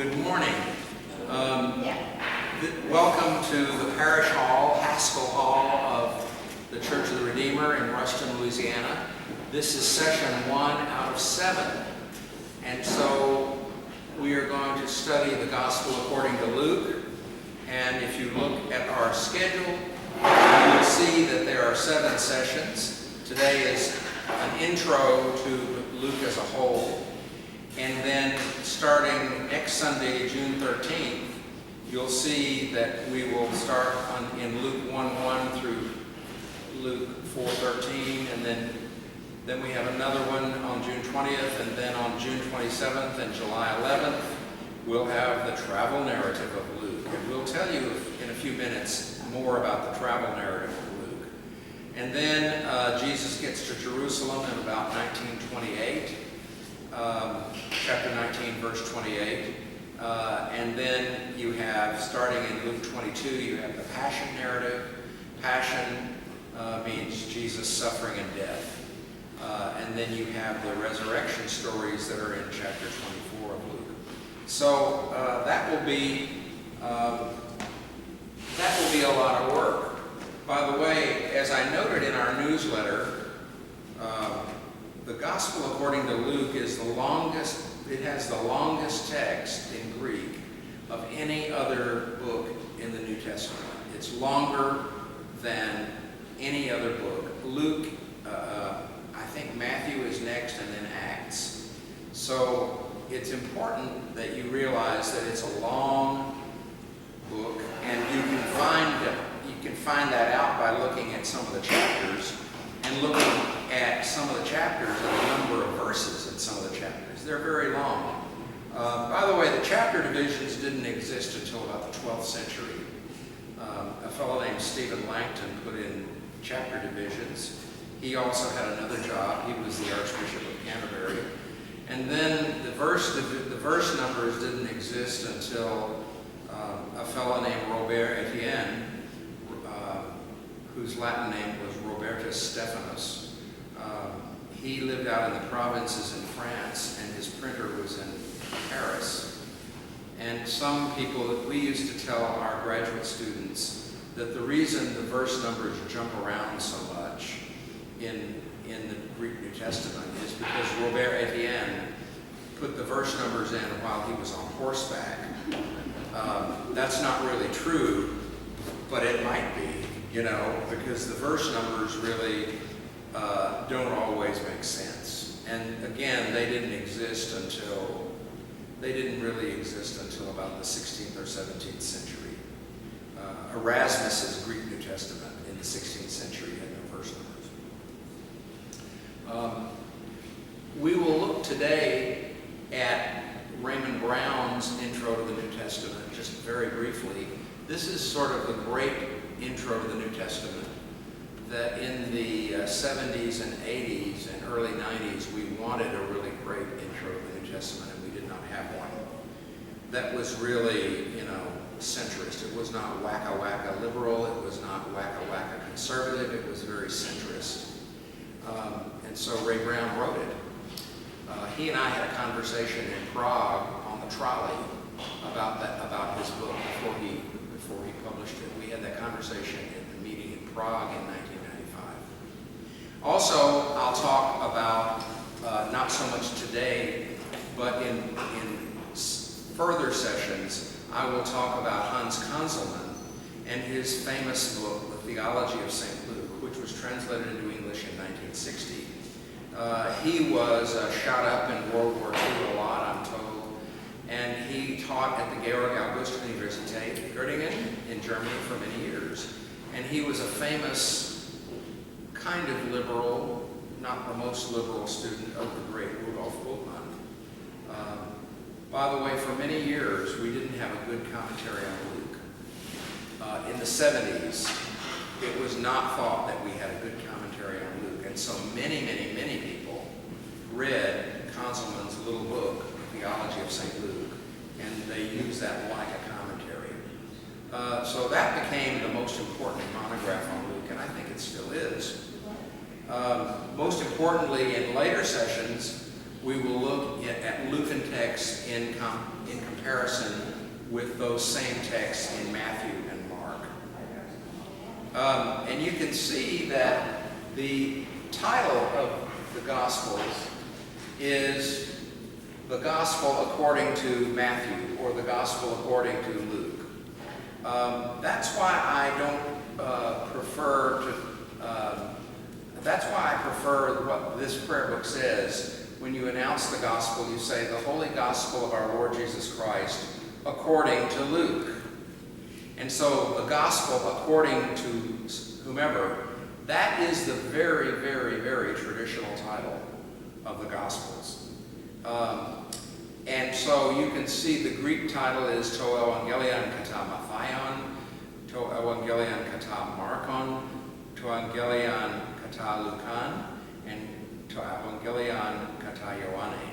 Good morning. Welcome to the Parish Hall, Haskell Hall of the Church of the Redeemer in Ruston, Louisiana. This is session 1 out of 7. And so we are going to study the Gospel according to Luke. And if you look at our schedule, you will see that there are 7 sessions. Today is an intro to Luke as a whole. And then starting next Sunday, June 13th, you'll see that we will start in Luke 1:1 through Luke 4:13, and then we have another one on June 20th, and then on June 27th and July 11th, we'll have the travel narrative of Luke. And we'll tell you in a few minutes more about the travel narrative of Luke. And then Jesus gets to Jerusalem in about 1928. Chapter 19, verse 28. And then you have, starting in Luke 22, you have the Passion narrative. Passion means Jesus' suffering and death. And then you have the resurrection stories that are in chapter 24 of Luke. So that will be a lot of work. By the way, as I noted in our newsletter, the Gospel according to Luke is the longest, it has the longest text in Greek of any other book in the New Testament. It's longer than any other book. Luke, I think Matthew is next, and then Acts. So it's important that you realize that it's a long book, and you can find that out by looking at some of the chapters and looking at some of the chapters and the number of verses in some of the chapters. They're very long. By the way, the chapter divisions didn't exist until about the 12th century. A fellow named Stephen Langton put in chapter divisions. He also had another job. He was the Archbishop of Canterbury. And then the verse numbers didn't exist until a fellow named Robert Etienne, whose Latin name was Robertus Stephanus. He lived out in the provinces in France, and his printer was in Paris. And some people, we used to tell our graduate students that the reason the verse numbers jump around so much in the Greek New Testament is because Robert Etienne put the verse numbers in while he was on horseback. That's not really true, but it might be, because the verse numbers really don't always make sense. And again, they didn't really exist until about the 16th or 17th century. Erasmus's Greek New Testament in the 16th century had no verse numbers. We will look today at Raymond Brown's intro to the New Testament, just very briefly. This is sort of the great intro to the New Testament that in the 70s and 80s and early 90s we wanted a really great intro to the New Testament, and we did not have one. That was really, centrist. It was not wacka-wacka liberal. It was not wacka-wacka conservative. It was very centrist. And so Ray Brown wrote it. He and I had a conversation in Prague on the trolley about his book before he published it. We had that conversation in the meeting in Prague in 1995. Also, I'll talk about, not so much today, but in further sessions, I will talk about Hans Conzelmann and his famous book, The Theology of St. Luke, which was translated into English in 1960. He was shot up in World War II a lot, I'm told, and he taught at the Georg August Universität Göttingen in Germany for many years. And he was a famous kind of liberal, not the most liberal student of the great Rudolf Bultmann. By the way, for many years, we didn't have a good commentary on Luke. In the 70s, it was not thought that we had a good commentary on Luke. And so many, many, many people read Conzelmann's little book, The Theology of St. Luke, and they used that like a commentary. So that became the most important monograph on Luke, and I think it still is. Most importantly, in later sessions, we will look at Lucan texts in comparison with those same texts in Matthew and Mark. And you can see that the title of the Gospels is the Gospel according to Matthew, or the Gospel according to Luke. That's why I don't prefer to. That's why I prefer what this prayer book says. When you announce the Gospel, you say, "The Holy Gospel of our Lord Jesus Christ, according to Luke." And so the Gospel according to whomever, that is the very, very, very traditional title of the Gospels. And so you can see the Greek title is To Evangelion Kata Matthaion, To Evangelion Kata Markon, To Evangelion Kata Lucan, and To Evangelion Kata Ioanne.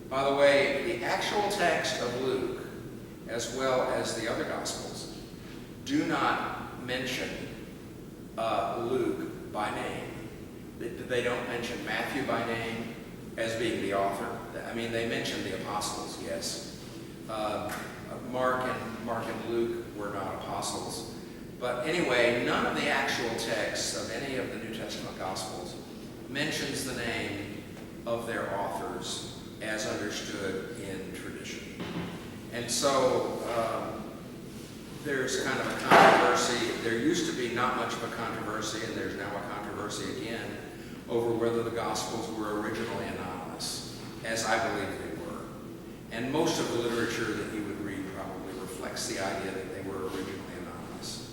By the way, the actual text of Luke, as well as the other Gospels, do not mention Luke by name. They don't mention Matthew by name as being the author. I mean, they mention the apostles, yes. Mark and Luke were not apostles. But anyway, none of the actual texts of any of the New Testament Gospels mentions the name of their authors as understood in tradition. And so there's kind of a controversy. There used to be not much of a controversy, and there's now a controversy again over whether the Gospels were originally anonymous, as I believe they were. And most of the literature that you would read probably reflects the idea that they were originally anonymous.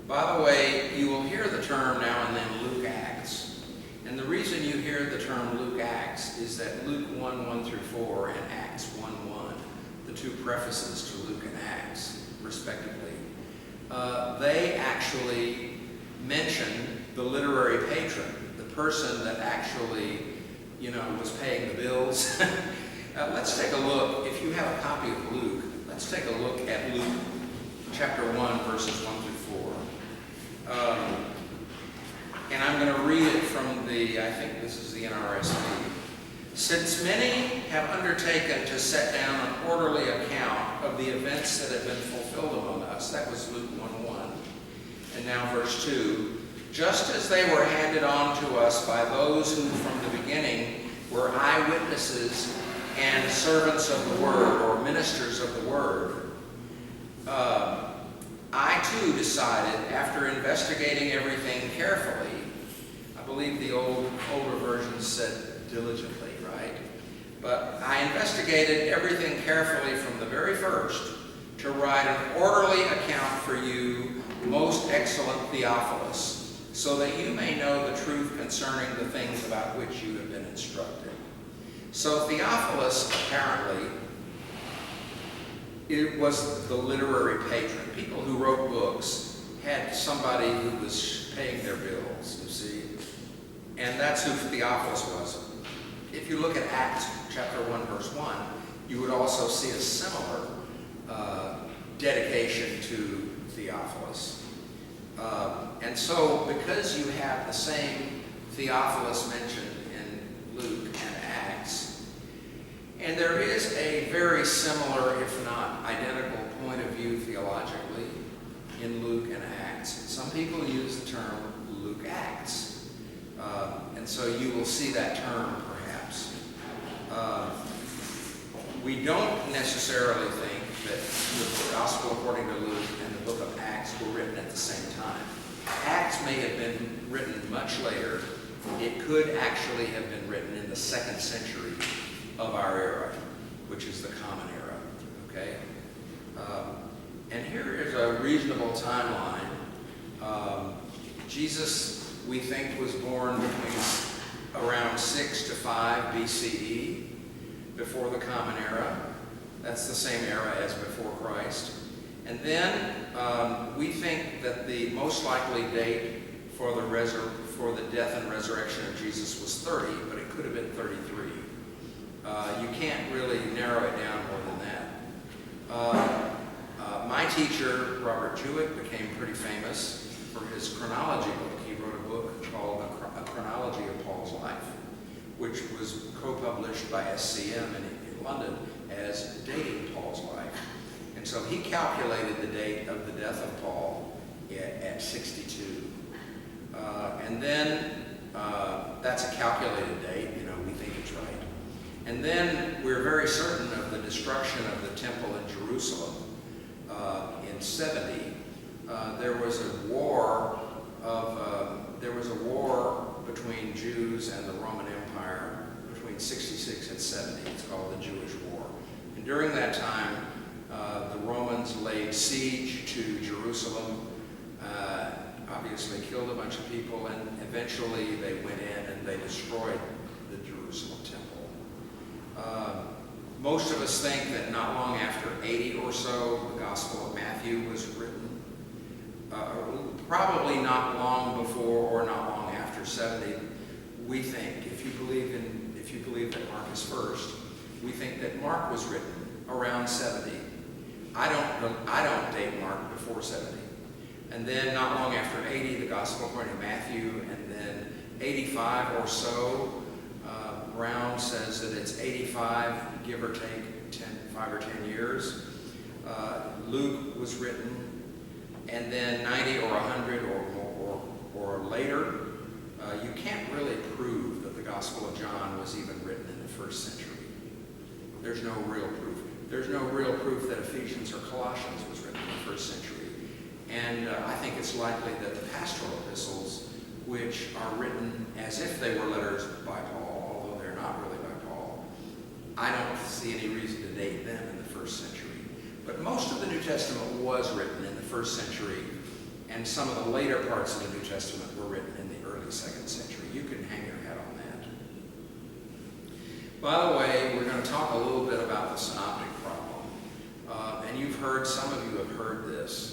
By the way, you will hear the term now and then Luke Acts. And the reason you hear the term Luke Acts is that Luke 1:1 through 4 and Acts 1:1, the two prefaces to Luke and Acts, respectively, they actually mention the literary patron, the person that actually, was paying the bills. Let's take a look. If you have a copy of Luke, let's take a look at Luke chapter 1, verses 1 through 4. And I'm going to read it from I think this is the NRSV. Since many have undertaken to set down an orderly account of the events that have been fulfilled among us, that was Luke 1:1. And now verse 2, just as they were handed on to us by those who from the beginning were eyewitnesses and servants of the word, or ministers of the word, I too decided, after investigating everything carefully, I believe the older versions said diligently, right? But I investigated everything carefully from the very first to write an orderly account for you, most excellent Theophilus, so that you may know the truth concerning the things about which you have been instructed. So Theophilus, apparently, it was the literary patron. People who wrote books had somebody who was paying their bills, you see. And that's who Theophilus was. If you look at Acts chapter 1, verse 1, you would also see a similar dedication to Theophilus. And so, because you have the same Theophilus mentioned in Luke and Acts, and there is a very similar, if not identical, point of view theologically in Luke and Acts. Some people use the term Luke Acts. And so you will see that term, perhaps. We don't necessarily think that the Gospel according to Luke and the book of Acts were written at the same time. Acts may have been written much later. It could actually have been written in the 2nd century of our era, which is the Common Era, okay? And here is a reasonable timeline. Jesus, we think, was born between around 6 to 5 BCE, before the Common Era. That's the same era as before Christ. And then we think that the most likely date for the death and resurrection of Jesus was 30, but it could have been 33. You can't really narrow it down more than that. My teacher, Robert Jewett, became pretty famous for his chronology book. He wrote a book called A Chronology of Paul's Life. which was co-published by SCM in London as dating Paul's life. And so he calculated the date of the death of Paul at 62. And then that's a calculated date, we think it's right. And then we're very certain of the destruction of the temple in Jerusalem in 70. There was a war between Jews and the Roman Empire between 66 and 70. It's called the Jewish War. And during that time, the Romans laid siege to Jerusalem, obviously killed a bunch of people, and eventually they went in and they destroyed the Jerusalem temple. Most of us think that not long after 80 or so, the Gospel of Matthew was written. Probably not long before or not long after 70. We think, if you believe that Mark is first, we think that Mark was written around 70. I don't date Mark before 70. And then not long after 80, the Gospel according to Matthew, and then 85 or so, Brown says that it's 85, give or take 5 or 10 years. Luke was written, and then 90 or 100 or later. You can't really prove that the Gospel of John was even written in the first century. There's no real proof. There's no real proof that Ephesians or Colossians was written in the first century. And I think it's likely that the pastoral epistles, which are written as if they were letters by Paul, although they're not really by Paul, I don't see any reason to date them in the first century. But most of the New Testament was written in the first century, and some of the later parts of the New Testament were written in the early second century. You can hang your hat on that. By the way, we're going to talk a little bit about the synoptic problem. And you've heard, some of you have heard this.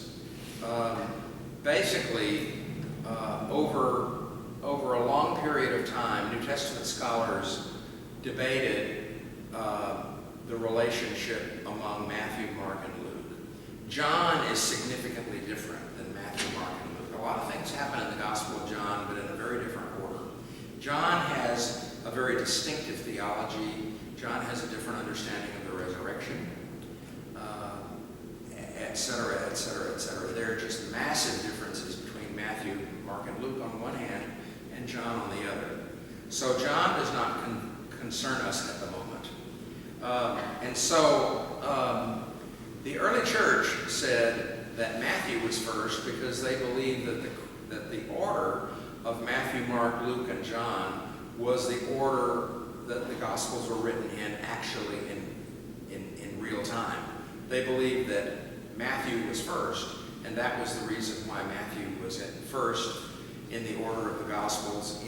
Basically, over a long period of time, New Testament scholars debated the relationship among Matthew, Mark, and Luke. John is significantly different than Matthew, Mark, and Luke. A lot of things happen in the Gospel of John, but in a very different order. John has a very distinctive theology. John has a different understanding of the resurrection, et cetera, et cetera, et cetera. There are just massive differences between Matthew, Mark, and Luke on one hand, and John on the other. So John does not concern us at the moment. The early church said that Matthew was first because they believed that the order of Matthew, Mark, Luke, and John was the order that the Gospels were written in actually in real time. They believed that Matthew was first, and that was the reason why Matthew was at first in the order of the Gospels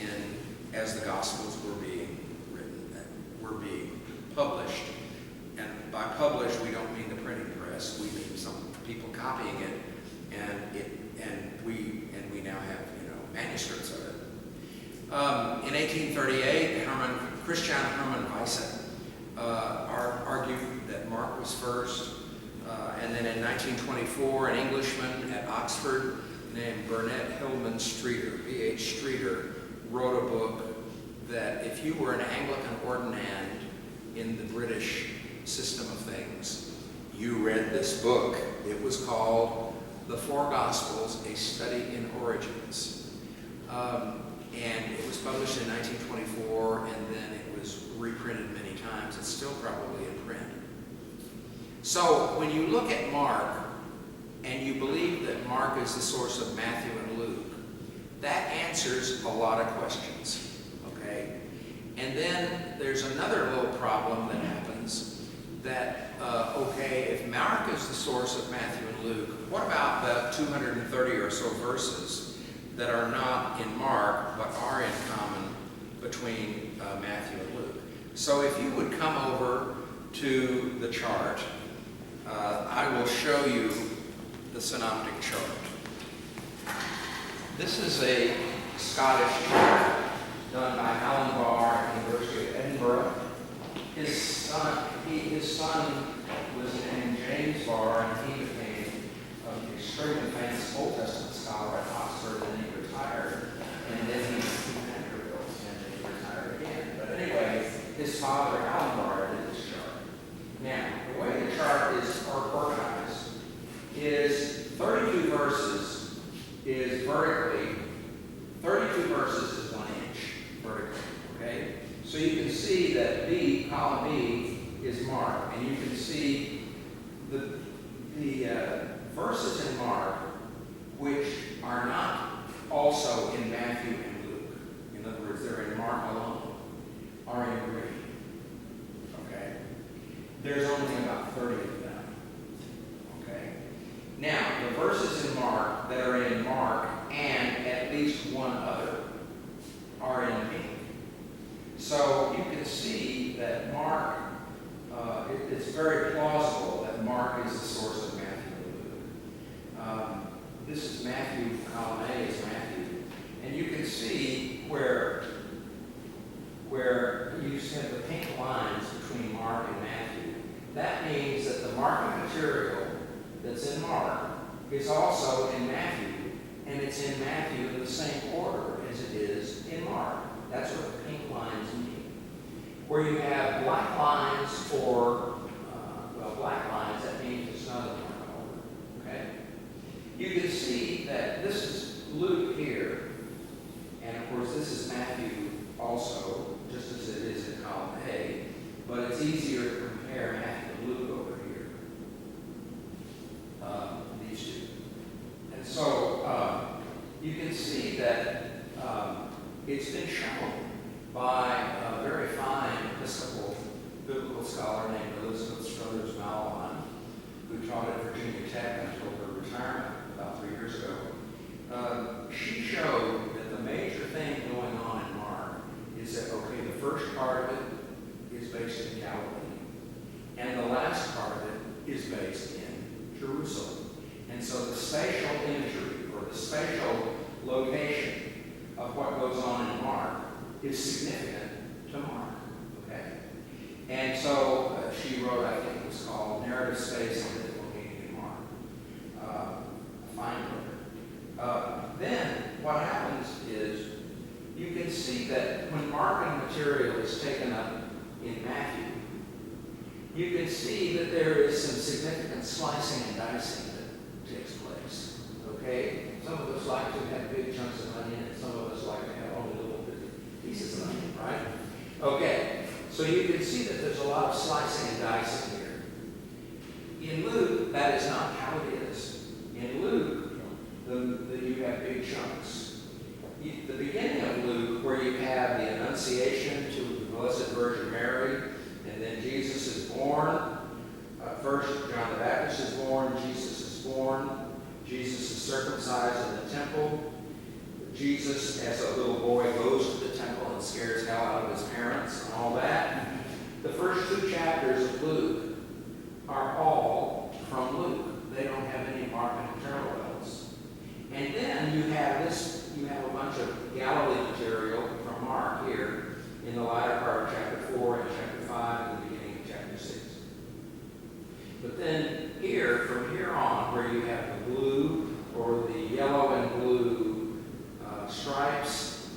as the Gospels were being written, were being published. And by published, we don't mean the printing press. We mean some people copying it, and we now have manuscripts of it. In 1838, Christian Hermann Weisse argued that Mark was first. And then in 1924, an Englishman at Oxford named Burnet Hillman Streeter, B.H. Streeter, wrote a book that if you were an Anglican ordinand in the British system of things, you read this book. It was called The Four Gospels, A Study in Origins. And it was published in 1924, and then it was reprinted many times. It's still probably in print. So when you look at Mark, and you believe that Mark is the source of Matthew and Luke, that answers a lot of questions, okay? And then there's another little problem that happens that, okay, if Mark is the source of Matthew and Luke, what about the 230 or so verses that are not in Mark, but are in common between Matthew and Luke? So if you would come over to the chart, I will show you the synoptic chart. This is a Scottish chart done by Alan Barr at the University of Edinburgh. His son was named James Barr, and he became an extremely famous Old Testament scholar at Oxford, and then he retired, and then he Vanderbilt, and then he retired again. But anyway, father Alan did this chart. Now, the way the chart is organized is 32 verses is vertically, 32 verses is 1 inch vertically, okay? So you can see that B, column B, is Mark, and you can see the verses in Mark which are not also in Matthew and Luke. In other words, they're in Mark alone, are in green, okay? There's only about 30 of them, okay? Now, the verses in Mark that are in Mark and at least one other are in pink. So you can see that Mark, it's very plausible that Mark is the source of Matthew and Luke. This is Matthew, column A is Matthew. And you can see where you have the pink lines between Mark and Matthew. That means that the marking material that's in Mark is also in Matthew, and it's in Matthew in the same order as it is in Mark. That's what the pink lines mean. Where you have black lines for, black lines, that means it's not in the Mark order, okay? You can see that this is Luke here, and of course this is Matthew also, just as it is in column A, but it's easier to compare Matthew and Luke over here, these two. And so you can see that it's been shown by a very fine Episcopal biblical scholar named Elizabeth Struthers Malawan, who taught at Virginia Tech until her retirement about 3 years ago. She showed that the major thing going on in Mark is that, okay, the first part of it is based in Galilee, and the last part of it is based in Jerusalem. And so the spatial imagery, or the spatial location of what goes on in Mark is significant to Mark, okay? And so she wrote, I think it was called Narrative Space and Mythical Meaning in Mark. A fine book. Then what happens is you can see that when marking material is taken up in Matthew, you can see that there is some significant slicing and dicing that takes place, okay? Some of us like to have big chunks of onion, and some of us like to have only little pieces of onion, right? Okay, so you can see that there's a lot of slicing and dicing here. In Luke, that is not how it is. In Luke, you have big chunks. The beginning of Luke, where you have the Annunciation to the Blessed Virgin Mary, and then Jesus is born. First, John the Baptist is born, Jesus is born, Jesus is circumcised in the temple. Jesus, as a little boy, goes to the temple and scares hell out of his parents and all that. The first 2 chapters of Luke are all from Luke. They don't have any marking parallels. And then you have a bunch of Galilee material from Mark here in the latter part of chapter 4 and chapter 5 and the beginning of chapter 6. But then here, from here on, where you have the blue or the yellow and blue stripes,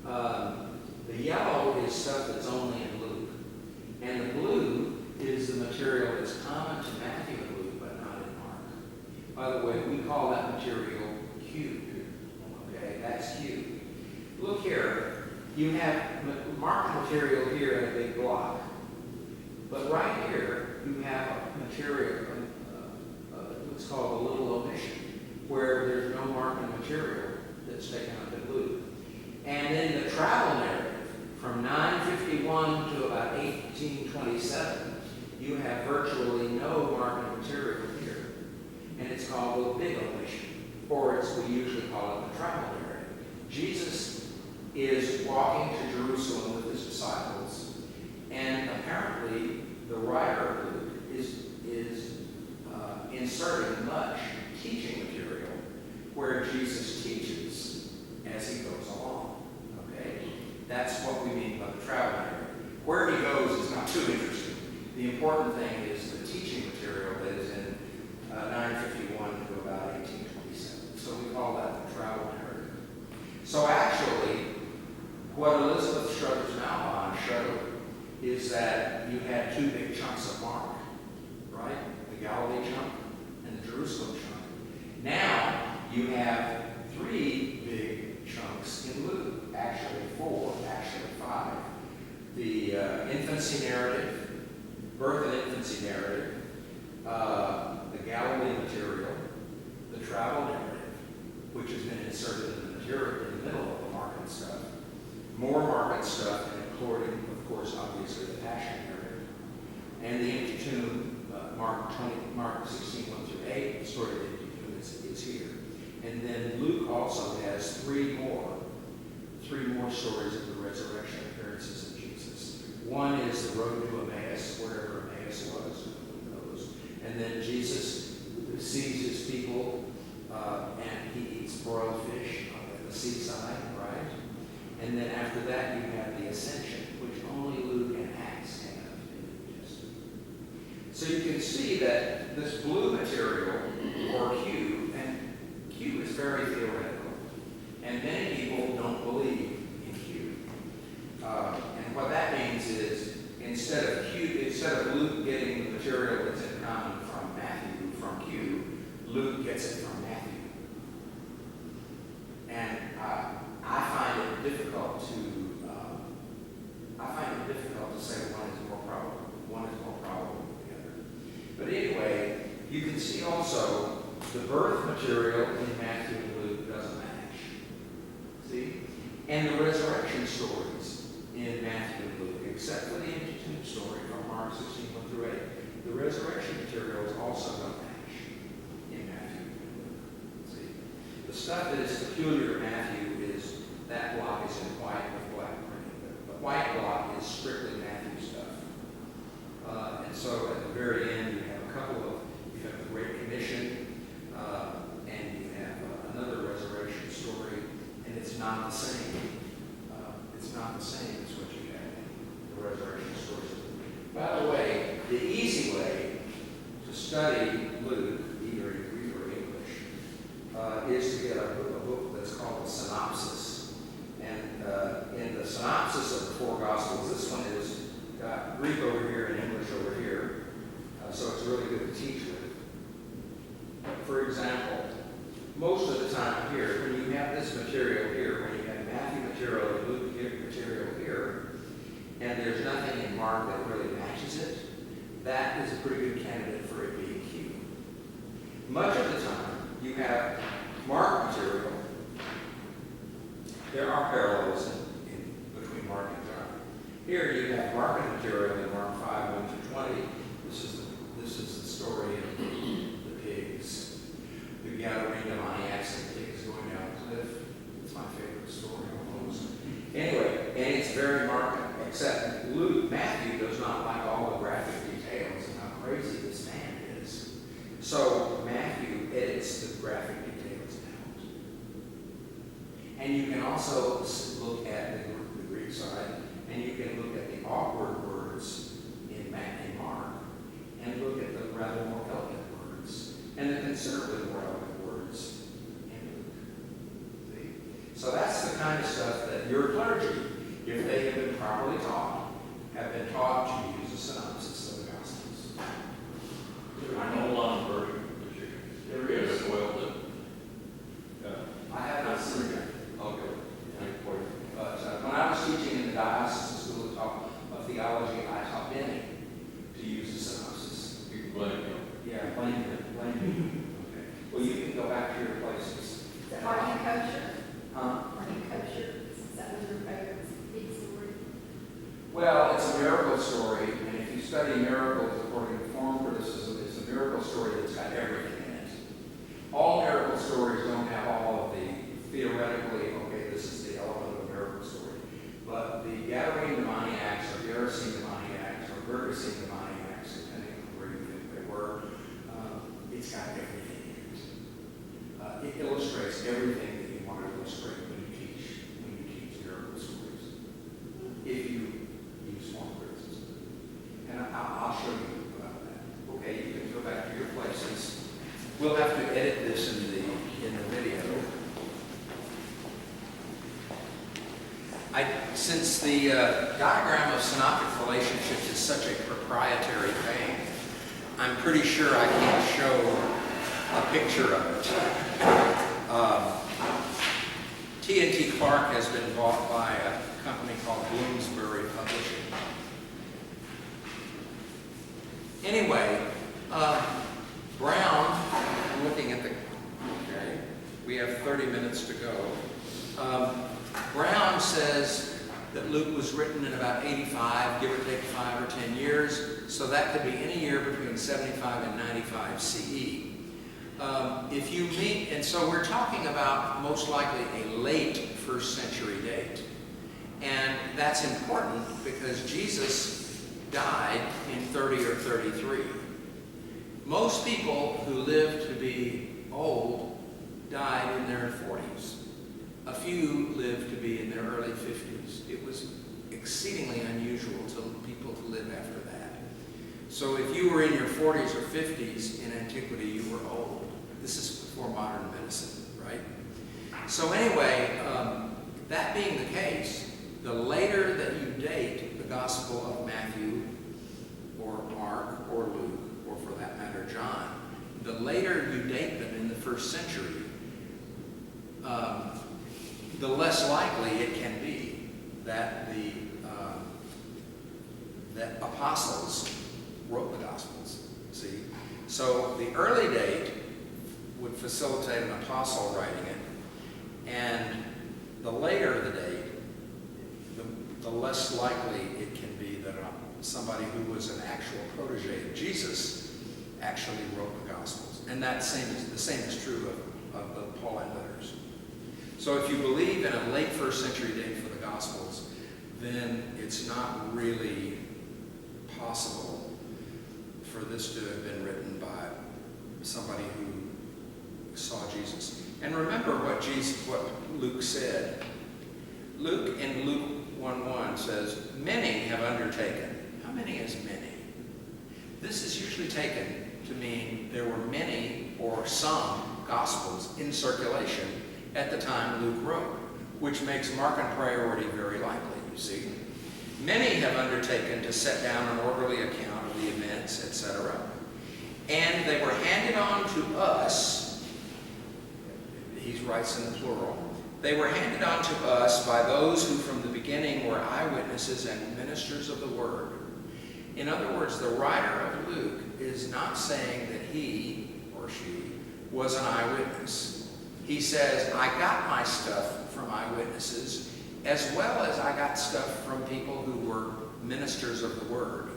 the yellow is stuff that's only in Luke. And the blue is the material that's common to Matthew and Luke, but not in Mark. By the way, we call that material Q. Okay, that's Q. Look here. You have marked material here in a big block. But right here, you have a material, what's called a little omission, where there's no marking material that's taken up in Luke. And in the travel narrative, from 951 to about 1827, you have virtually no marking material here. And it's called a big omission, or we usually call it the travel narrative. Jesus is walking to Jerusalem with his disciples, and apparently the writer of Luke is inserting much teaching material where Jesus teaches as he goes along. Okay? That's what we mean by the travel narrative. Where he goes is not too interesting. The important thing is the teaching material that is in 951 to about 1827. So we call that the travel narrative. So actually, what Elizabeth Struthers Malawan showed is that you had two big chunks of Mark, right? The Galilee chunk and the Jerusalem chunk. Now you have three big chunks in Luke, actually four, actually five. The infancy narrative, birth and infancy narrative, the Galilee material, the travel narrative, which has been inserted in the material in the middle of the Mark and stuff, more Mark and stuff, and including, of course, obviously the Passion narrative, and the empty tomb, Mark 16, 1 through 8, the story of the empty tomb is here. And then Luke also has three more stories of the resurrection appearances of Jesus. One is the road to Emmaus, wherever Emmaus was, who knows. And then Jesus sees his people, and he eats broiled fish at the seaside, right? And then after that, you have the ascension, which only Luke and Acts have in the New Testament. So you can see that this blue material, or Q, and Q is very theoretical, and many people don't believe in Q. And what that means is, instead of Luke getting the material that's in common from Matthew, from Q, Luke gets it from Matthew. And I find it difficult to say one is more probable than the other. But anyway, you can see also the birth material in Matthew and Luke doesn't match. See? And the resurrection stories in Matthew and Luke, except for the empty tomb story from Mark 16, 1 through 8, the resurrection materials also don't match in Matthew and Luke. See? The stuff that is peculiar to Matthew is that block is in white with black printing. The white block is strictly Matthew stuff. And so at the very end, you have the Great Commission, and you have another resurrection story, and it's not the same. It's not the same as what you have in the resurrection stories. By the way, the easy way to study Luke, either in Greek or English, is to get a book that's called the Synopsis. And in the Synopsis of the four Gospels, this one is got Greek over here and English over here, so it's really good to teach with. For example, most of the time here, when you have this material here, when you have Matthew material and Luke material here, and there's nothing in Mark that really matches it, that is a pretty good candidate for it being Q. Much of the time, you have Mark material. There are parallels between Mark and John. Here you have Mark material in Mark 5, 1 through 20. This is the story of the pigs. The Gadarene demoniacs and pigs going down the cliff. It's my favorite story almost. Anyway, and it's very Mark, except Matthew does not like all the graphic details and how crazy this man is. So Matthew edits the graphic details out. And you can also look at the Greek side, and you can look at the awkward words in Mark, and look at the rather more elegant words, and the considerably more elegant words in Luke. See? So that's the kind of stuff that your clergy, if they have been properly taught, have been taught to use a synopsis of the Gospels. I know a lot of version. There is. I have not seen it. Okay. But when I was teaching in the Diocesan School of Theology, I taught Benny to use a synopsis. You can blame him. Yeah, blame me. Okay. Well, you can go back to your places. Are you kosher? Huh? Are you kosher? That was your favorite big story? Well, it's a miracle story, and if you study miracles according to form criticism, it's a miracle story that's got everything in it. All miracle stories don't have all of the theoretically, okay, this is the element of a miracle story. But the Gadarene demoniacs, or Gerasene demoniacs, or Gergesene demoniacs, depending on where you think they were, it's got everything in it. It illustrates everything that you want to illustrate when you teach miracle stories. If you use form criticism. And I'll show you about that. Okay, you can go back to your places. We'll have to edit this in the video. Since the diagram of synoptic relationships is such a proprietary thing, I'm pretty sure I can't show a picture of it. T&T Clark has been bought by a company called Bloomsbury Publishing. Anyway, Brown, I'm looking at the, okay, we have 30 minutes to go. Brown says that Luke was written in about 85, give or take 5 or 10 years, so that could be any year between 75 and 95 CE. If you meet, and so we're talking about most likely a late first century date. And that's important because Jesus died in 30 or 33. Most people who lived to be old died in their 40s. A few lived to be in their early 50s. It was exceedingly unusual to people to live after that. So if you were in your 40s or 50s in antiquity, you were old. This is before modern medicine, right? So anyway, that being the case, the later that you date the Gospel of Matthew or Mark or Luke, or for that matter, John, the later you date them in the first century, the less likely it can be that that apostles wrote the Gospels. See, so the early date would facilitate an apostle writing it, and the later the date, the less likely it can be that somebody who was an actual protege of Jesus actually wrote the Gospels. And the same is true of the Pauline letters. So if you believe in a late first century date for the Gospels, then it's not really possible for this to have been written by somebody who saw Jesus. And remember what Luke said. Luke in Luke 1:1 says, many have undertaken. How many is many? This is usually taken to mean there were many or some Gospels in circulation at the time Luke wrote, which makes Markan priority very likely, you see. Many have undertaken to set down an orderly account of the events, etc. And they were handed on to us, he writes in the plural, they were handed on to us by those who from the beginning were eyewitnesses and ministers of the word. In other words, the writer of Luke is not saying that he or she was an eyewitness. He says, I got my stuff from eyewitnesses as well as I got stuff from people who were ministers of the word,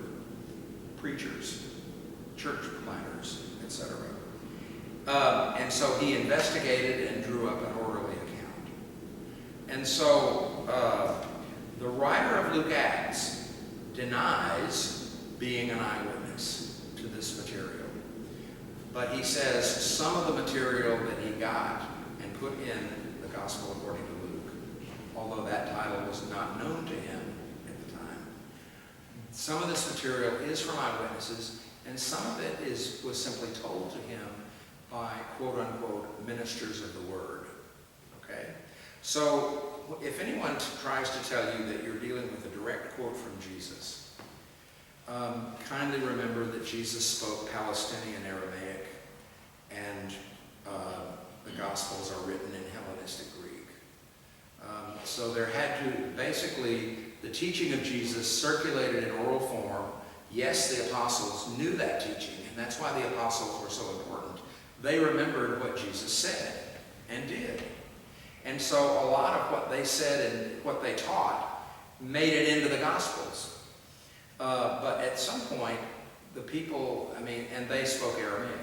preachers, church planners, etc. And so he investigated and drew up an orderly account. And so the writer of Luke Acts denies being an eyewitness to this material. But he says some of the material that he got and put in the Gospel according to Luke, although that title was not known to him at the time. Some of this material is from eyewitnesses, and some of it was simply told to him by quote-unquote ministers of the word. Okay? So if anyone tries to tell you that you're dealing with a direct quote from Jesus, kindly remember that Jesus spoke Palestinian Aramaic, and the Gospels are written in Hellenistic Greek. So there had to, basically, the teaching of Jesus circulated in oral form. Yes, the apostles knew that teaching, and that's why the apostles were so important. They remembered what Jesus said and did. And so a lot of what they said and what they taught made it into the Gospels. But at some point, the people, and they spoke Aramaic.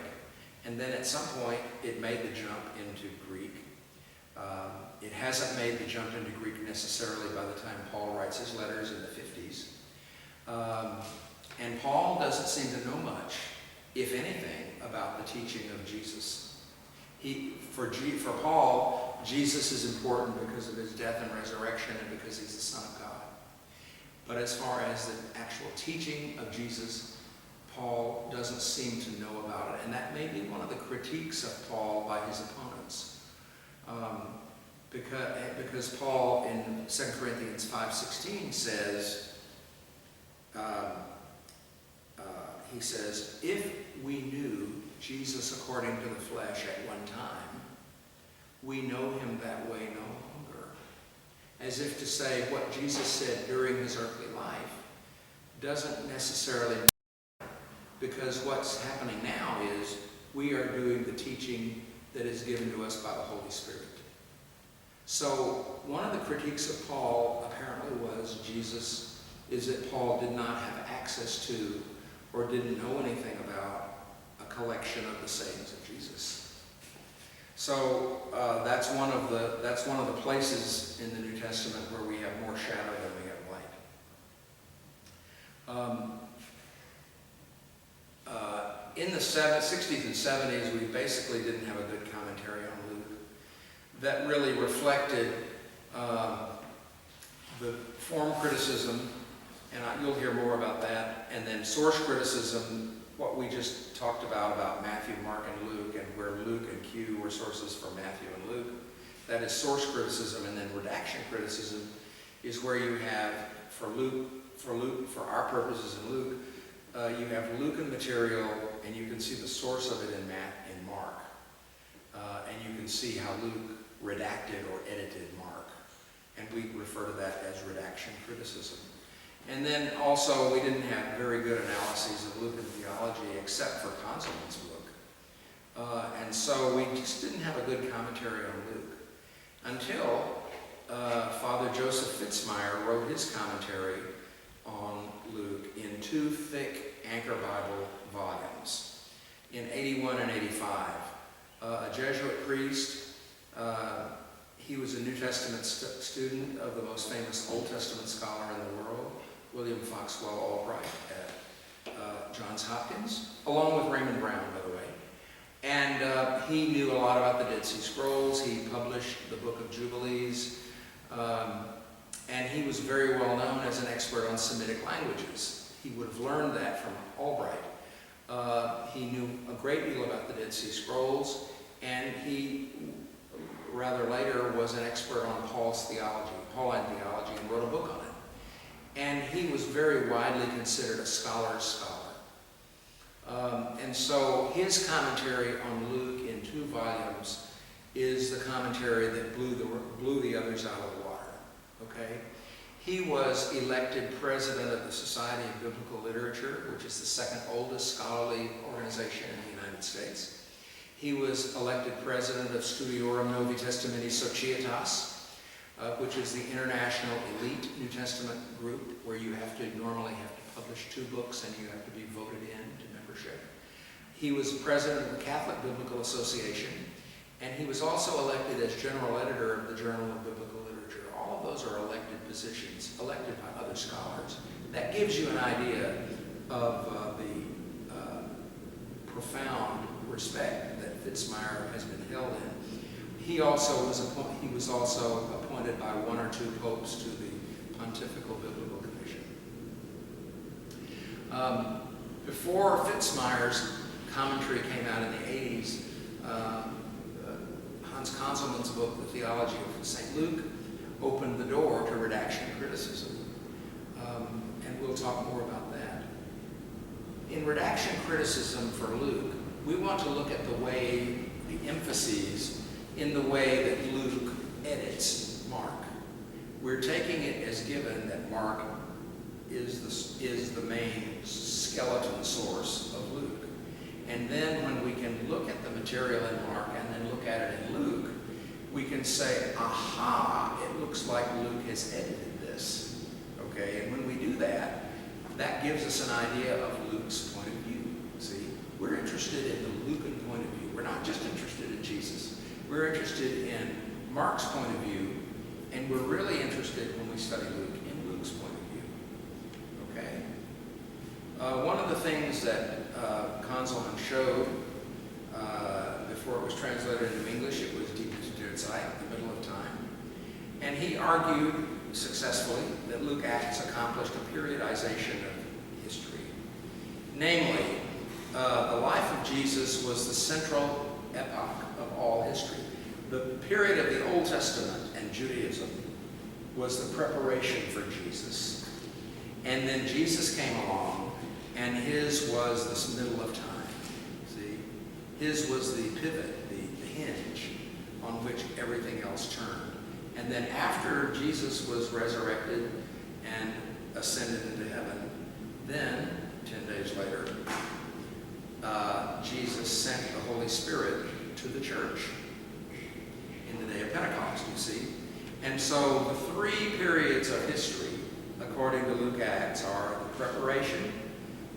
And then at some point, it made the jump into Greek. It hasn't made the jump into Greek necessarily by the time Paul writes his letters in the 50s. And Paul doesn't seem to know much, if anything, about the teaching of Jesus. For Paul, Jesus is important because of his death and resurrection and because he's the Son of God. But as far as the actual teaching of Jesus, Paul doesn't seem to know about it. And that may be one of the critiques of Paul by his opponents. because Paul in 2 Corinthians 5:16 says, he says, if we knew Jesus according to the flesh at one time, we know him that way no longer. As if to say what Jesus said during his earthly life doesn't necessarily matter, because what's happening now is we are doing the teaching that is given to us by the Holy Spirit. So one of the critiques of Paul apparently was that Paul did not have access to or didn't know anything about a collection of the sayings of Jesus. So that's one of the places in the New Testament where we have more shadow than we have light. In the 60s and 70s, we basically didn't have a good commentary on Luke that really reflected the form criticism, and you'll hear more about that, and then source criticism, what we just talked about Matthew, Mark, and Luke, and where Luke and Q were sources for Matthew and Luke. That is source criticism, and then redaction criticism is where you have, for our purposes in Luke, you have Lucan material, and you can see the source of it in Mark. And you can see how Luke redacted or edited Mark. And we refer to that as redaction criticism. And then also, we didn't have very good analyses of Lucan theology except for Consolman's book. And so we just didn't have a good commentary on Luke until Father Joseph Fitzmyer wrote his commentary on Luke in 2 thick Anchor Bible volumes in 81 and 85. A Jesuit priest, he was a New Testament student of the most famous Old Testament scholar in the world, William Foxwell Albright at Johns Hopkins, along with Raymond Brown, by the way. And he knew a lot about the Dead Sea Scrolls. He published the Book of Jubilees. And he was very well known as an expert on Semitic languages. He would have learned that from Albright. He knew a great deal about the Dead Sea Scrolls, and he, rather later, was an expert on Pauline theology, and wrote a book on it. And he was very widely considered a scholar's scholar. And so his commentary on Luke in 2 volumes is the commentary that blew the others out of the water. Okay? He was elected president of the Society of Biblical Literature, which is the second oldest scholarly organization in the United States. He was elected president of Studiorum Novi Testamenti Societas, which is the international elite New Testament group where you normally have to publish 2 books and you have to be voted into membership. He was president of the Catholic Biblical Association, and he was also elected as general editor of the Journal of Biblical Literature. All of those are elected positions, elected by other scholars. That gives you an idea of the profound respect that Fitzmyer has been held in. He was also appointed by 1 or 2 popes to the Pontifical Biblical Commission. Before Fitzmyer's commentary came out in the 80s, Hans Conselmann's book, The Theology of St. Luke, opened the door to redaction criticism. And we'll talk more about that. In redaction criticism for Luke, we want to look at the emphases in the way that Luke edits Mark. We're taking it as given that Mark is the main skeleton source of Luke. And then when we can look at the material in Mark and then look at it in Luke, we can say, aha, it looks like Luke has edited this. Okay, and when we do that, that gives us an idea of Luke's point of view. See, we're interested in the Lucan point of view. We're not just interested in Jesus. We're interested in Mark's point of view, and we're really interested when we study Luke in Luke's point of view. Okay? One of the things that Conselmann showed before it was translated into English, it was Die Zeit, the middle of time, and he argued successfully that Luke Acts accomplished a periodization of history. Namely, the life of Jesus was the central epoch of all history. The period of the Old Testament and Judaism was the preparation for Jesus. And then Jesus came along, and his was this middle of time. See? His was the pivot, the hinge on which everything else turned. And then after Jesus was resurrected and ascended into heaven, then, 10 days later, Jesus sent the Holy Spirit to the church in the day of Pentecost, you see. And so the three periods of history, according to Luke Acts, are the preparation,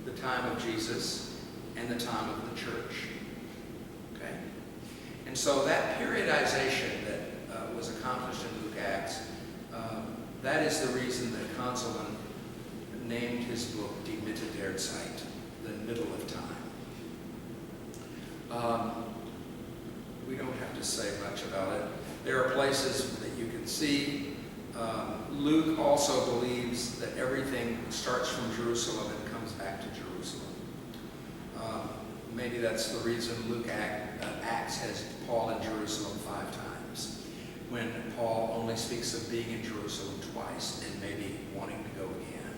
the time of Jesus, and the time of the church. Okay? And so that periodization that was accomplished in Luke Acts, that is the reason that Consolan named his book Die Mitte der Zeit, the middle of time. We don't have to say much about it. There are places that you can see. Luke also believes that everything starts from Jerusalem and comes back to Jerusalem. Maybe that's the reason Luke Acts has Paul in Jerusalem 5 times, when Paul only speaks of being in Jerusalem twice and maybe wanting to go again.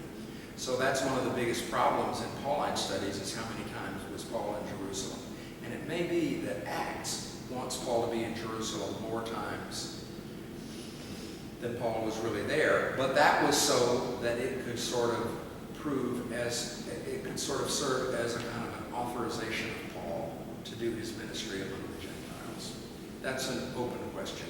So that's one of the biggest problems in Pauline studies, is how many times was Paul in Jerusalem. And it may be that Acts wants Paul to be in Jerusalem more times than Paul was really there, but that was so that it could sort of serve as a kind of an authorization of Paul to do his ministry among the Gentiles. That's an open question.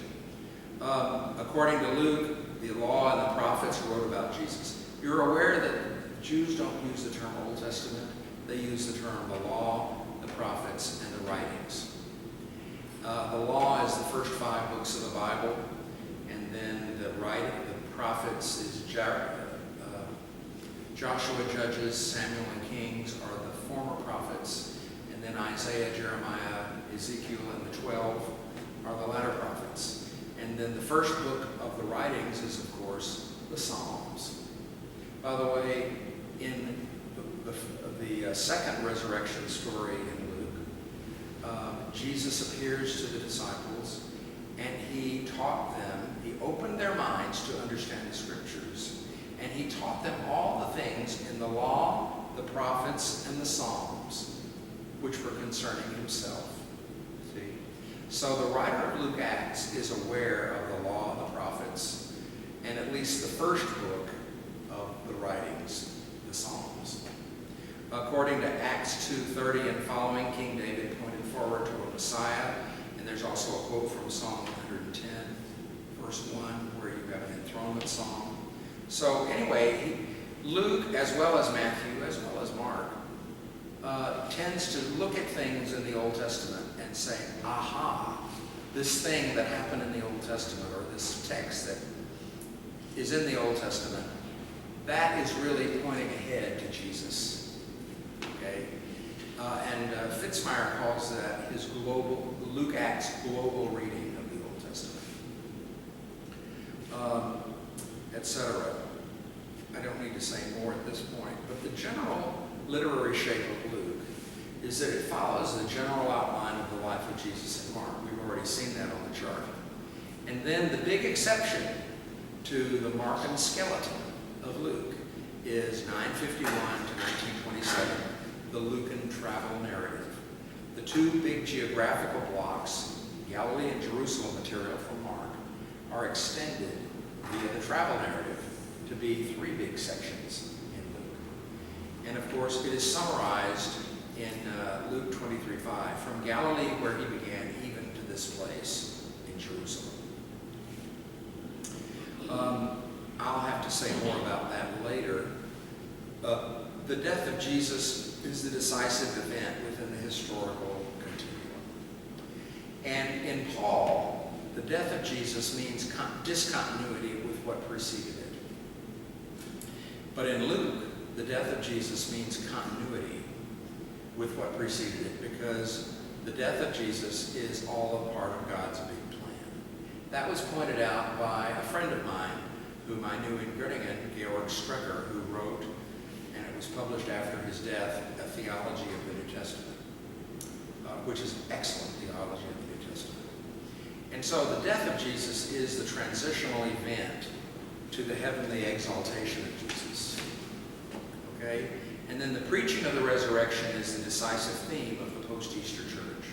According to Luke, the law and the prophets wrote about Jesus. You're aware that Jews don't use the term Old Testament. They use the term the law, the prophets, and the writings. The law is the first 5 books of the Bible, and then the prophets is Joshua, Judges, Samuel, and Kings are the former prophets, and then Isaiah, Jeremiah, Ezekiel, and the 12 are the latter prophets. And then the first book of the writings is, of course, the Psalms. By the way, in the second resurrection story in Luke, Jesus appears to the disciples, and he taught them, he opened their minds to understand the scriptures, and he taught them all the things in the law, the prophets, and the Psalms, which were concerning himself. See? So the writer of Luke Acts is aware of the law and the prophets, and at least the first book of the writings, the Psalms. According to Acts 2:30 and following, King David pointed forward to a Messiah, and there's also a quote from Psalm 110, verse 1, where you have an enthronement psalm. So anyway, Luke, as well as Matthew, as well as Mark, tends to look at things in the Old Testament and say, aha, this thing that happened in the Old Testament, or this text that is in the Old Testament, that is really pointing ahead to Jesus. Okay? And Fitzmyer calls that his Luke Acts global reading of the Old Testament, etc. I don't need to say more at this point, but the general literary shape of Luke is that it follows the general outline of the life of Jesus in Mark. We've already seen that on the chart. And then the big exception to the Markan skeleton of Luke is 951 to 1927, the Lucan travel narrative. The 2 big geographical blocks, Galilee and Jerusalem material from Mark, are extended via the travel narrative to be 3 big sections in Luke. And of course, it is summarized in Luke 23:5, from Galilee where he began, even to this place in Jerusalem. I'll have to say more about that later. The death of Jesus is the decisive event within the historical continuum. And in Paul, the death of Jesus means discontinuity with what preceded it. But in Luke, the death of Jesus means continuity with what preceded it, because the death of Jesus is all a part of God's big plan. That was pointed out by a friend of mine whom I knew in Göttingen, Georg Strecker, who wrote, and it was published after his death, A Theology of the New Testament, which is excellent theology of the New Testament. And so the death of Jesus is the transitional event to the heavenly exaltation of Jesus. Okay? And then the preaching of the resurrection is the decisive theme of the post-Easter church.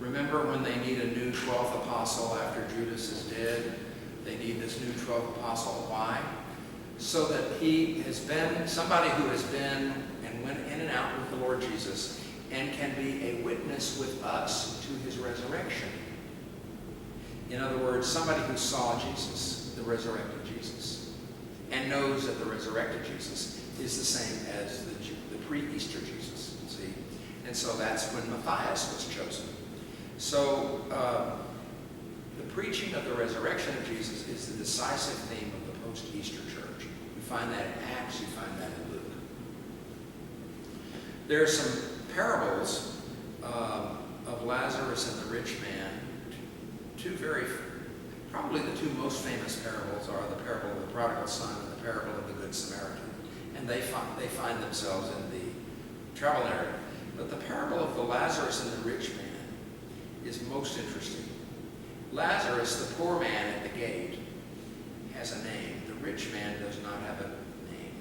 Remember when they need a new 12th apostle after Judas is dead? They need this new 12th apostle. Why? So that he has been somebody who has been and went in and out with the Lord Jesus and can be a witness with us to his resurrection. In other words, somebody who saw Jesus, the resurrected Jesus, and knows that the resurrected Jesus is the same as the pre-Easter Jesus, see? And so that's when Matthias was chosen. So the preaching of the resurrection of Jesus is the decisive theme of the post-Easter church. You find that in Acts, you find that in Luke. There are some parables of Lazarus and the rich man. Probably the two most famous parables are the parable of the prodigal son and the parable of the Good Samaritan. And they find themselves in the travel narrative. But the parable of the Lazarus and the rich man is most interesting. Lazarus, the poor man at the gate, has a name. The rich man does not have a name.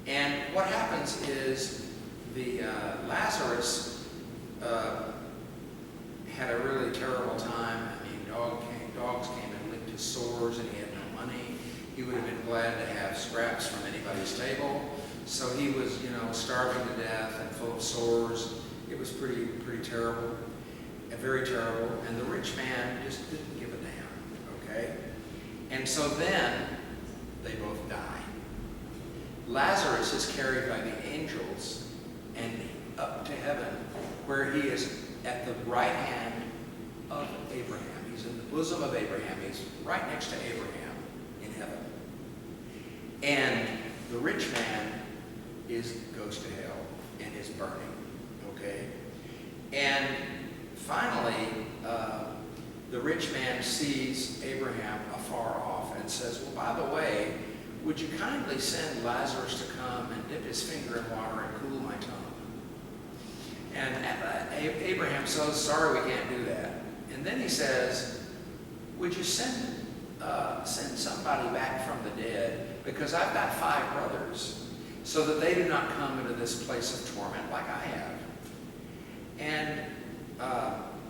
And what happens is the Lazarus had a really terrible time. I mean, dogs came and licked his sores, and he had no money. He would have been glad to have scraps from anybody's table. So he was, starving to death and full of sores. It was pretty terrible, very terrible. And the rich man just didn't give a damn, okay? And so then they both die. Lazarus is carried by the angels and up to heaven, where he is at the right hand of Abraham. He's in the bosom of Abraham. He's right next to Abraham in heaven. And the rich man goes to hell and is burning. Okay? And finally, the rich man sees Abraham afar off and says, well, by the way, would you kindly send Lazarus to come and dip his finger in water and cool my tongue? And Abraham says, sorry, we can't do that. And then he says, would you send somebody back from the dead? Because I've got 5 brothers, so that they do not come into this place of torment like I have. And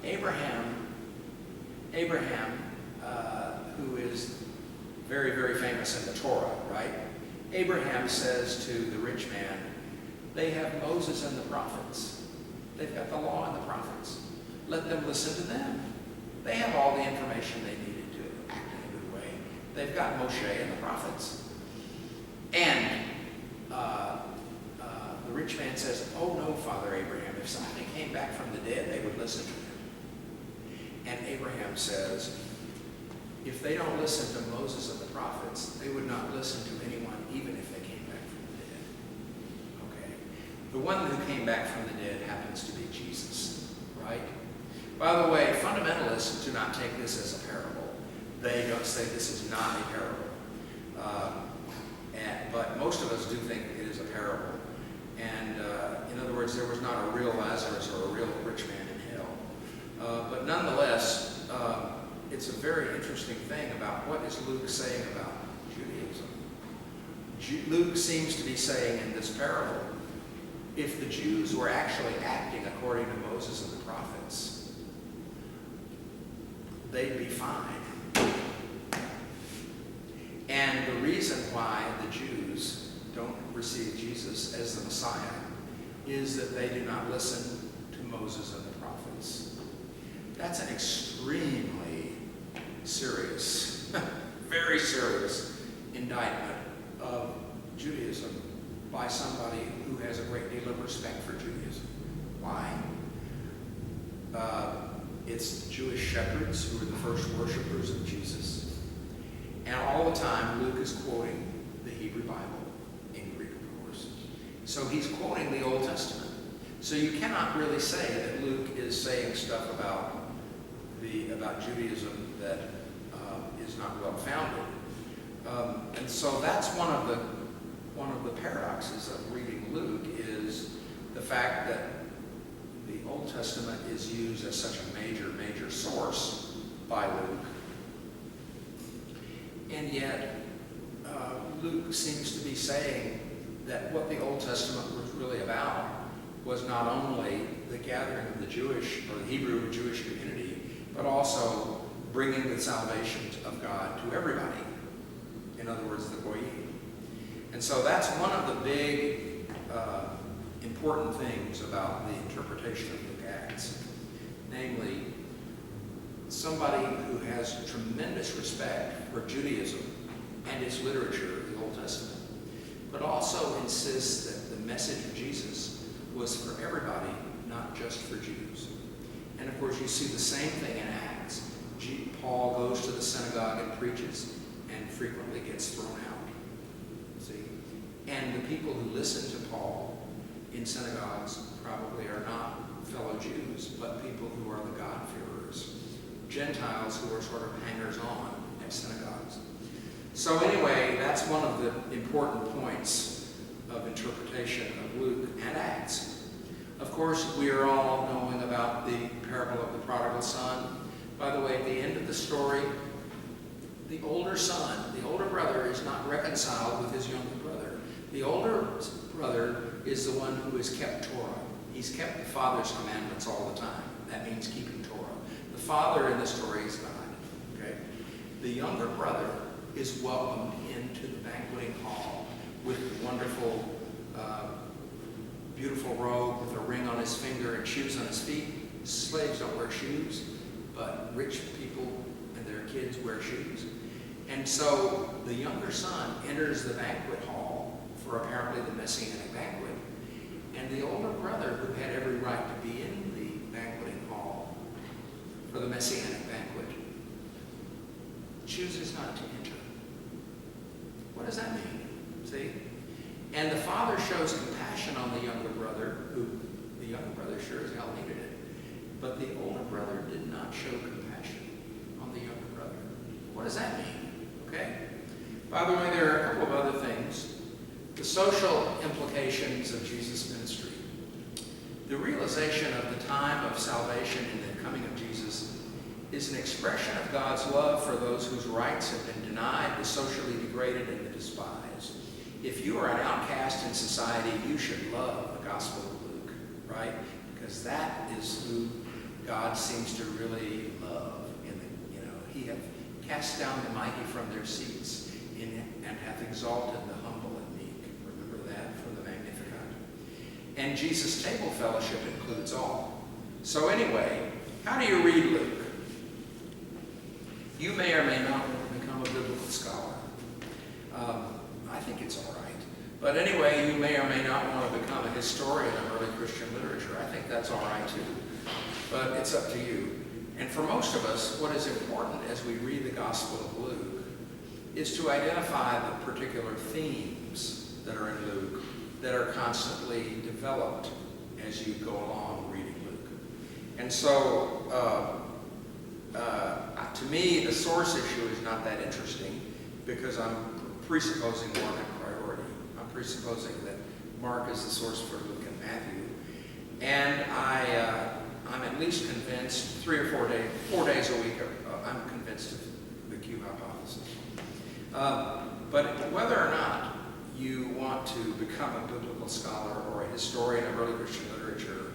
Abraham, who is very, very famous in the Torah, right? Abraham says to the rich man, they have Moses and the prophets. They've got the law and the prophets. Let them listen to them. They have all the information they needed to act in a good way. They've got Moshe and the prophets. And the rich man says, oh no, Father Abraham, if somebody came back from the dead, they would listen to them. And Abraham says, if they don't listen to Moses and the prophets, they would not listen to anyone, even if they came back from the dead. Okay? The one who came back from the dead happens to be Jesus, right? By the way, fundamentalists do not take this as a parable. They don't say this is not a parable. But most of us do think it is a parable. And in other words, there was not a real Lazarus or a real rich man in hell. But nonetheless, it's a very interesting thing about what is Luke saying about Judaism. Luke seems to be saying in this parable, if the Jews were actually acting according to Moses and the prophets, they'd be fine. And the reason why the Jews don't receive Jesus as the Messiah is that they do not listen to Moses and the prophets. That's an extremely serious, very serious indictment of Judaism by somebody who has a great deal of respect for Judaism. Why? It's the Jewish shepherds who were the first worshipers of Jesus. And all the time, Luke is quoting the Hebrew Bible, in Greek, of course. So he's quoting the Old Testament. So you cannot really say that Luke is saying stuff about Judaism that is not well founded. And so that's one of the paradoxes of reading Luke is the fact that the Old Testament is used as such a major source by Luke. And yet, Luke seems to be saying that what the Old Testament was really about was not only the gathering of the Jewish or the Hebrew Jewish community, but also bringing the salvation of God to everybody. In other words, the Goyim. And so that's one of the big important things about the interpretation of Luke Acts. Namely, somebody who has tremendous respect for Judaism and its literature, the Old Testament, but also insists that the message of Jesus was for everybody, not just for Jews. And of course, you see the same thing in Acts. Paul goes to the synagogue and preaches and frequently gets thrown out. See? And the people who listen to Paul in synagogues probably are not fellow Jews, but people who are the God-fearers, Gentiles who are sort of hangers-on at synagogues. So anyway, that's one of the important points of interpretation of Luke and Acts. Of course, we are all knowing about the parable of the prodigal son. By the way, at the end of the story, the older son, the older brother, is not reconciled with his younger brother. The older brother is the one who has kept Torah. He's kept the Father's commandments all the time. That means keeping Torah. The father in the story is God. Okay? The younger brother is welcomed into the banqueting hall with the wonderful, beautiful robe with a ring on his finger and shoes on his feet. Slaves don't wear shoes, but rich people and their kids wear shoes. And so the younger son enters the banquet hall for apparently the Messianic banquet. And the older brother, who had every right to be in the banqueting hall for the Messianic banquet, chooses not to enter. What does that mean? See? And the father shows compassion on the younger brother, who the younger brother sure as hell needed it. But the older brother did not show compassion on the younger brother. What does that mean? Okay? By the way, there are a couple of other things. The social implications of Jesus' ministry. The realization of the time of salvation and the coming of Jesus is an expression of God's love for those whose rights have been denied, the socially degraded, and the despised. If you are an outcast in society, you should love the Gospel of Luke, right? Because that is who God seems to really love. He hath cast down the mighty from their seats and hath exalted the humble and meek. Remember that from the Magnificat. And Jesus' table fellowship includes all. So anyway, how do you read Luke? You may or may not want to become a biblical scholar. I think it's all right. But anyway, you may or may not want to become a historian of early Christian literature. I think that's all right too. But it's up to you. And for most of us, what is important as we read the Gospel of Luke is to identify the particular themes that are in Luke that are constantly developed as you go along reading Luke. And so, to me, the source issue is not that interesting because I'm presupposing Mark and priority. I'm presupposing that Mark is the source for Luke and Matthew. And I'm at least convinced 3 or 4 days a week, I'm convinced of the Q hypothesis. But whether or not you want to become a biblical scholar or a historian of early Christian literature,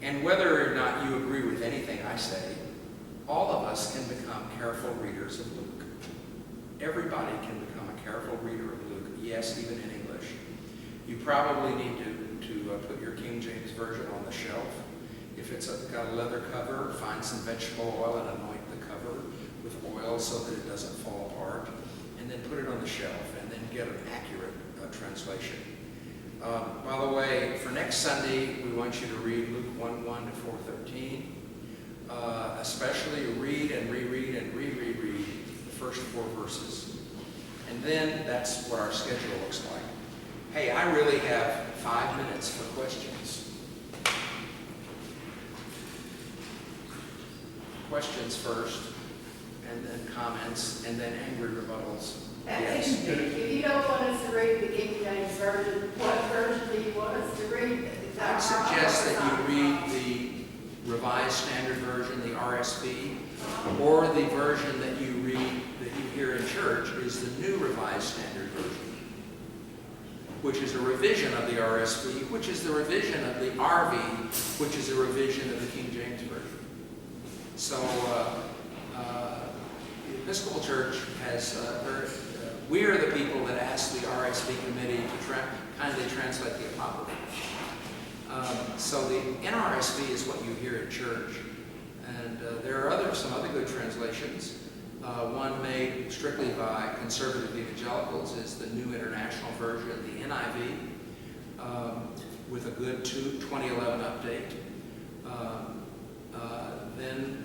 and whether or not you agree with anything I say, all of us can become careful readers of Luke. Everybody can become a careful reader of Luke, yes, even in English. You probably need to put your King James Version on the shelf. If it's got a leather cover, find some vegetable oil and anoint the cover with oil so that it doesn't fall apart, and then put it on the shelf, and then get an accurate translation. By the way, for next Sunday, we want you to read Luke 1:1 to 4:13. Especially read and reread and reread the first 4 verses. And then that's what our schedule looks like. Hey, I really have 5 minutes for questions. Questions first, and then comments, and then angry rebuttals. Yes. If you don't want us to read the King James Version, what version do you want us to read? I'd suggest that you read the Revised Standard Version, the RSV. or the version that you read, that you hear in church, is the New Revised Standard Version, which is a revision of the RSV, which is the revision of the RV, which is a revision of the King James Version. So the Episcopal Church has, we are the people that asked the RSV committee to kindly translate the Apocrypha. So the NRSV is what you hear in church. And there are some other good translations. One made strictly by conservative evangelicals is the New International Version, the NIV, with a good 2011 update. Then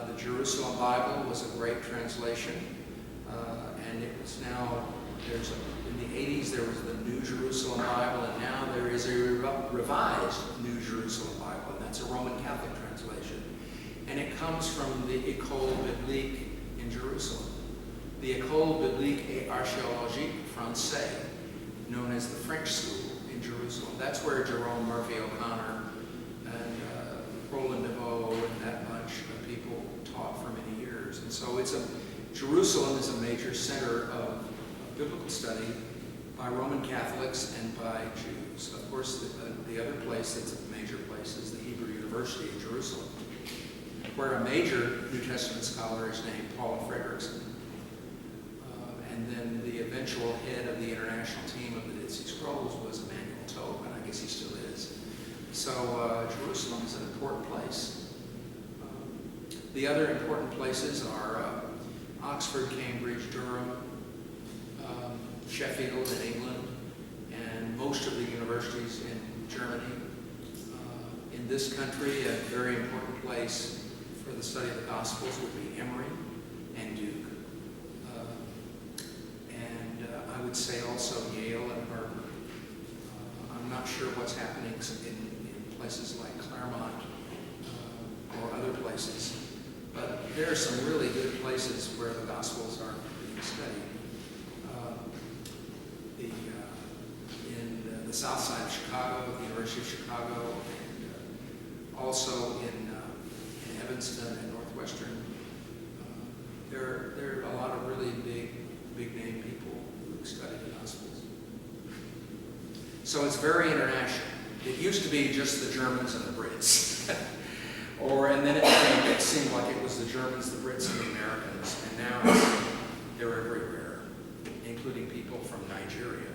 the Jerusalem Bible was a great translation, and it was now, in the 80s there was the New Jerusalem Bible, and now there is a revised New Jerusalem Bible, and that's a Roman Catholic translation. And it comes from the École Biblique in Jerusalem. The École Biblique et Archéologique Française, known as the French School in Jerusalem. That's where Jerome Murphy O'Connor and Roland DeVoe and that bunch of people taught for many years. And so Jerusalem is a major center of biblical study by Roman Catholics and by Jews. Of course, the other place that's a major place is the Hebrew University in Jerusalem, where a major New Testament scholar is named Paul Frederickson. And then the eventual head of the international team of the Dead Sea Scrolls was Emmanuel Tobe, and I guess he still is. So Jerusalem is an important place. The other important places are Oxford, Cambridge, Durham, Sheffield in England, and most of the universities in Germany. In this country, a very important place for the study of the Gospels would be Emory and Duke. I would say also Yale and Harvard. I'm not sure what's happening in places like Claremont or other places, but there are some really good places where the Gospels are being studied. In the south side of Chicago, the University of Chicago, and also in Evanston and Northwestern, there are a lot of really big name people who study the Gospels. So it's very international. It used to be just the Germans and the Brits. And then it seemed like it was the Germans, the Brits, and the Americans. And now they're everywhere, including people from Nigeria,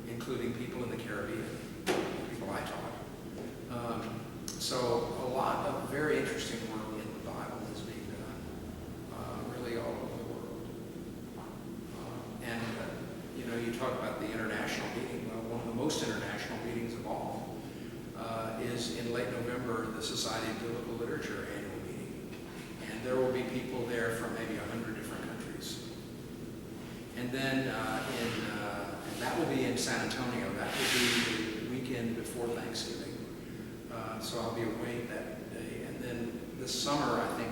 including people in the Caribbean, people I taught. So a lot of very interesting work in the Bible is being done, really all over the world. You talk about the international meeting. Well, one of the most international meetings of all is in late November, the Society of Biblical Literature annual meeting. And there will be people there from maybe 100 different countries. And then and that will be in San Antonio. That will be the weekend before Thanksgiving. So I'll be away that day. And then this summer, I think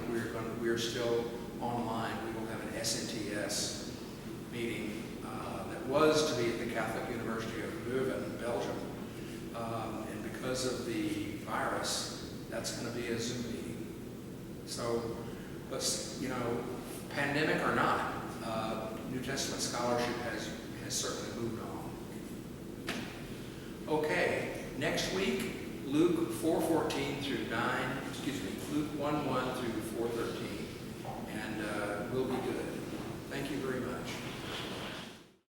we're still online. We will have an SNTS meeting that was to be at the Catholic University of Leuven, Belgium. And because of the virus, that's going to be a Zoom meeting. So, but pandemic or not, New Testament scholarship has certainly moved on. Okay, next week, Luke 4:14 through Luke 1:1 through 4:13, and we'll be good. Thank you very much.